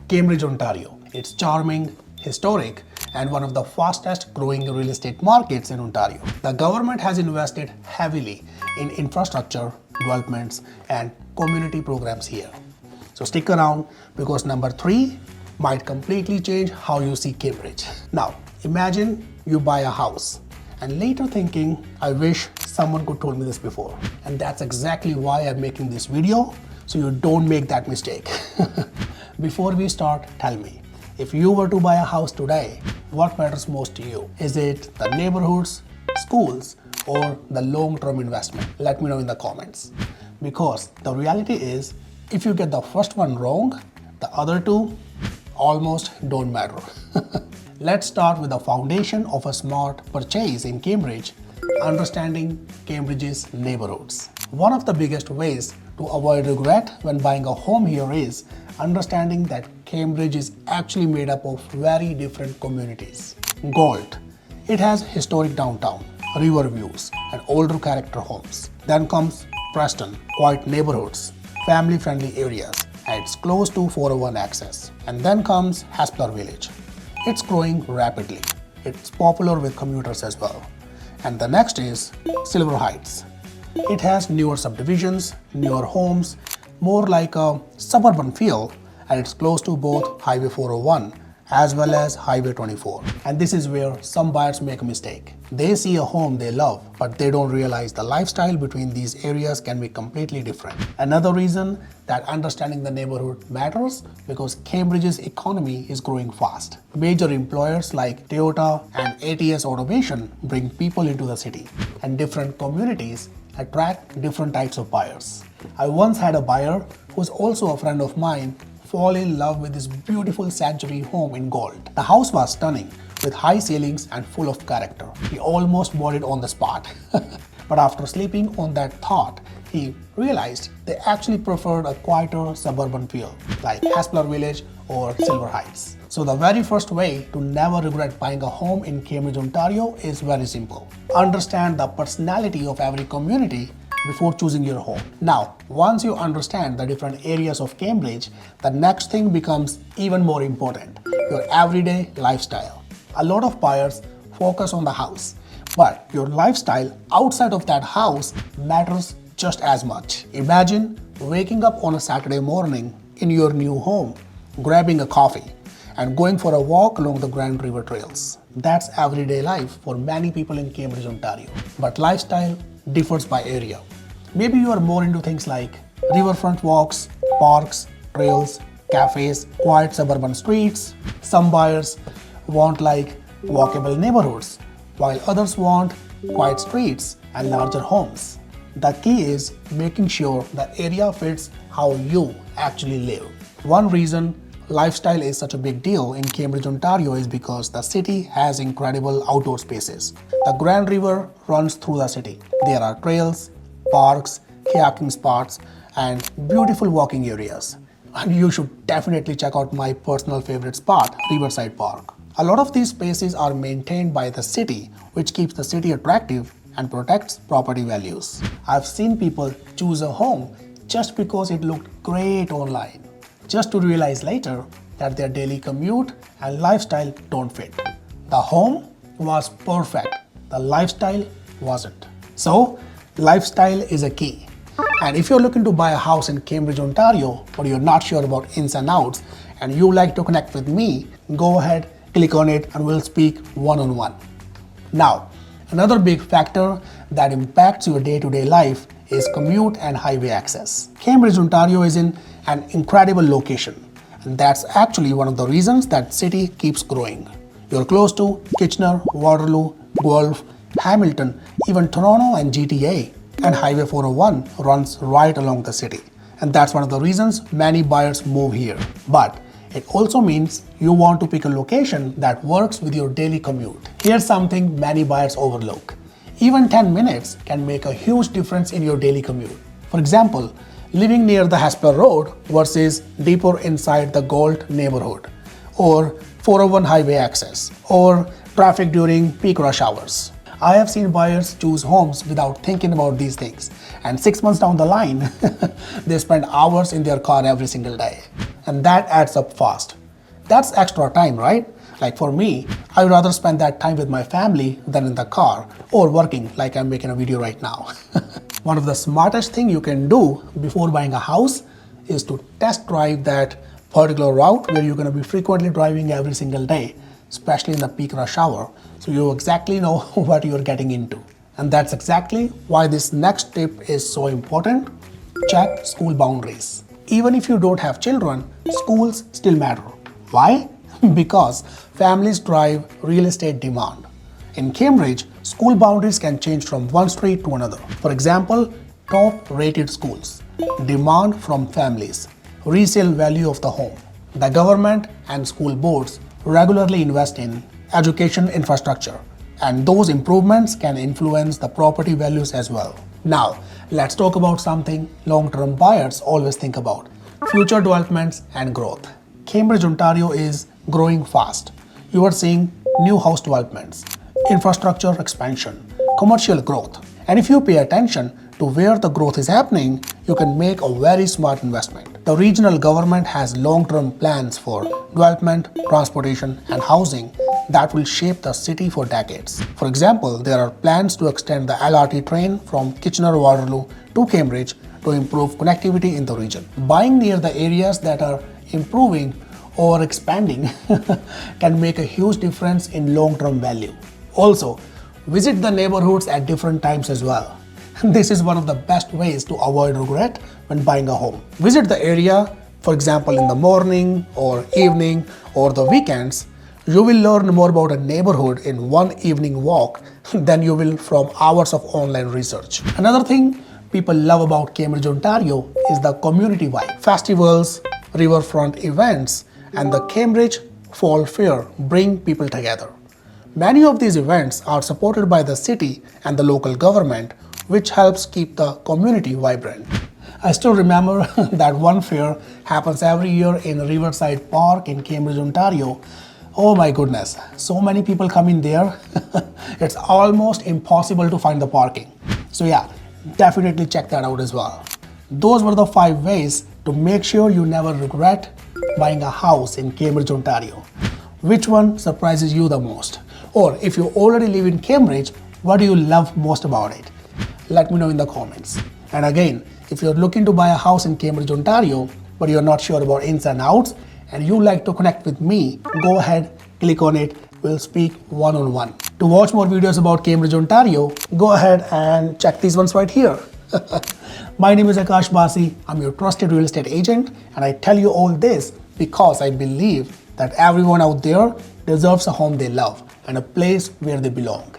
Cambridge, Ontario. It's charming, historic, and one of the fastest growing real estate markets in Ontario. The government has invested heavily in infrastructure, developments, and community programs here. So stick around because number 3 might completely change how you see Cambridge. Now, imagine you buy a house and later thinking, I wish someone could told me this before. And that's exactly why I'm making this video, so you don't make that mistake. Before we start, tell me, if you were to buy a house today, what matters most to you? Is it the neighborhoods, schools, or the long-term investment? Let me know in the comments. Because the reality is, if you get the first one wrong, the other two almost don't matter. Let's start with the foundation of a smart purchase in Cambridge, understanding Cambridge's neighborhoods. One of the biggest ways to avoid regret when buying a home here is understanding that Cambridge is actually made up of very different communities. Gold. It has historic downtown, river views, and older character homes. Then comes Preston, quiet neighborhoods, family-friendly areas, and it's close to 401 access. And then comes Haspler Village. It's growing rapidly. It's popular with commuters as well. And the next is Silver Heights. It has newer subdivisions, newer homes, more like a suburban feel, and it's close to both Highway 401 as well as Highway 24. And this is where some buyers make a mistake. They see a home they love, but they don't realize the lifestyle between these areas can be completely different. Another reason that understanding the neighborhood matters because Cambridge's economy is growing fast. Major employers like Toyota and ATS Automation bring people into the city, and different communities attract different types of buyers. I once had a buyer who was also a friend of mine fall in love with this beautiful sanctuary home in gold. The house was stunning with high ceilings and full of character. He almost bought it on the spot. But after sleeping on that thought, he realized they actually preferred a quieter suburban feel like Haspler Village or Silver Heights. So the very first way to never regret buying a home in Cambridge, Ontario is very simple. Understand the personality of every community before choosing your home. Now, once you understand the different areas of Cambridge, the next thing becomes even more important, your everyday lifestyle. A lot of buyers focus on the house, but your lifestyle outside of that house matters just as much. Imagine waking up on a Saturday morning in your new home, grabbing a coffee, and going for a walk along the Grand River trails. That's everyday life for many people in Cambridge, Ontario. But lifestyle differs by area. Maybe you are more into things like riverfront walks, parks, trails, cafes, quiet suburban streets. Some buyers want like walkable neighborhoods, while others want quiet streets and larger homes. The key is making sure the area fits how you actually live. One reason lifestyle is such a big deal in Cambridge, Ontario is because the city has incredible outdoor spaces. The Grand River runs through the city. There are trails, parks, kayaking spots, and beautiful walking areas. And you should definitely check out my personal favorite spot, Riverside Park. A lot of these spaces are maintained by the city, which keeps the city attractive and protects property values. I've seen people choose a home just because it looked great online, just to realize later that their daily commute and lifestyle don't fit. The home was perfect, the lifestyle wasn't. So, lifestyle is a key. And if you're looking to buy a house in Cambridge, Ontario, but you're not sure about ins and outs, and you like to connect with me, go ahead, click on it, and we'll speak one-on-one. Now, another big factor that impacts your day-to-day life is commute and highway access. Cambridge, Ontario is in an incredible location, and that's actually one of the reasons that city keeps growing. You're close to Kitchener, Waterloo, Guelph, Hamilton, even Toronto and GTA, and Highway 401 runs right along the city. And that's one of the reasons many buyers move here. But it also means you want to pick a location that works with your daily commute. Here's something many buyers overlook. Even 10 minutes can make a huge difference in your daily commute. For example, living near the Haspler Road versus deeper inside the Gold neighborhood, or 401 highway access, or traffic during peak rush hours. I have seen buyers choose homes without thinking about these things. And 6 months down the line, they spend hours in their car every single day. And that adds up fast. That's extra time, right? Like for me, I would rather spend that time with my family than in the car or working like I'm making a video right now. One of the smartest things you can do before buying a house is to test drive that particular route where you're going to be frequently driving every single day, especially in the peak rush hour, so you exactly know what you're getting into. And that's exactly why this next tip is so important. Check school boundaries. Even if you don't have children, schools still matter. Why? Because families drive real estate demand. In Cambridge, school boundaries can change from one street to another. For example, top rated schools, demand from families, resale value of the home. The government and school boards regularly invest in education infrastructure, and those improvements can influence the property values as well. Now, let's talk about something long-term buyers always think about: future developments and growth. Cambridge, Ontario is growing fast. You are seeing new house developments, infrastructure expansion, commercial growth. And if you pay attention to where the growth is happening, you can make a very smart investment. The regional government has long-term plans for development, transportation, and housing that will shape the city for decades. For example, there are plans to extend the LRT train from Kitchener-Waterloo to Cambridge to improve connectivity in the region. Buying near the areas that are improving or expanding can make a huge difference in long-term value. Also, visit the neighborhoods at different times as well. This is one of the best ways to avoid regret when buying a home. Visit the area, for example, in the morning or evening or the weekends. You will learn more about a neighborhood in one evening walk than you will from hours of online research. Another thing people love about Cambridge, Ontario is the community vibe. Festivals, riverfront events, and the Cambridge Fall Fair bring people together. Many of these events are supported by the city and the local government, which helps keep the community vibrant. I still remember that one fair happens every year in Riverside Park in Cambridge, Ontario. Oh my goodness, so many people come in there. It's almost impossible to find the parking. So yeah, definitely check that out as well. Those were the 5 ways to make sure you never regret buying a house in Cambridge, Ontario. Which one surprises you the most? Or if you already live in Cambridge, what do you love most about it? Let me know in the comments. And again, if you're looking to buy a house in Cambridge, Ontario, but you're not sure about ins and outs, and you like to connect with me, go ahead, click on it. We'll speak one-on-one. To watch more videos about Cambridge, Ontario, go ahead and check these ones right here. My name is Akash Bassi. I'm your trusted real estate agent, and I tell you all this because I believe that everyone out there deserves a home they love and a place where they belong.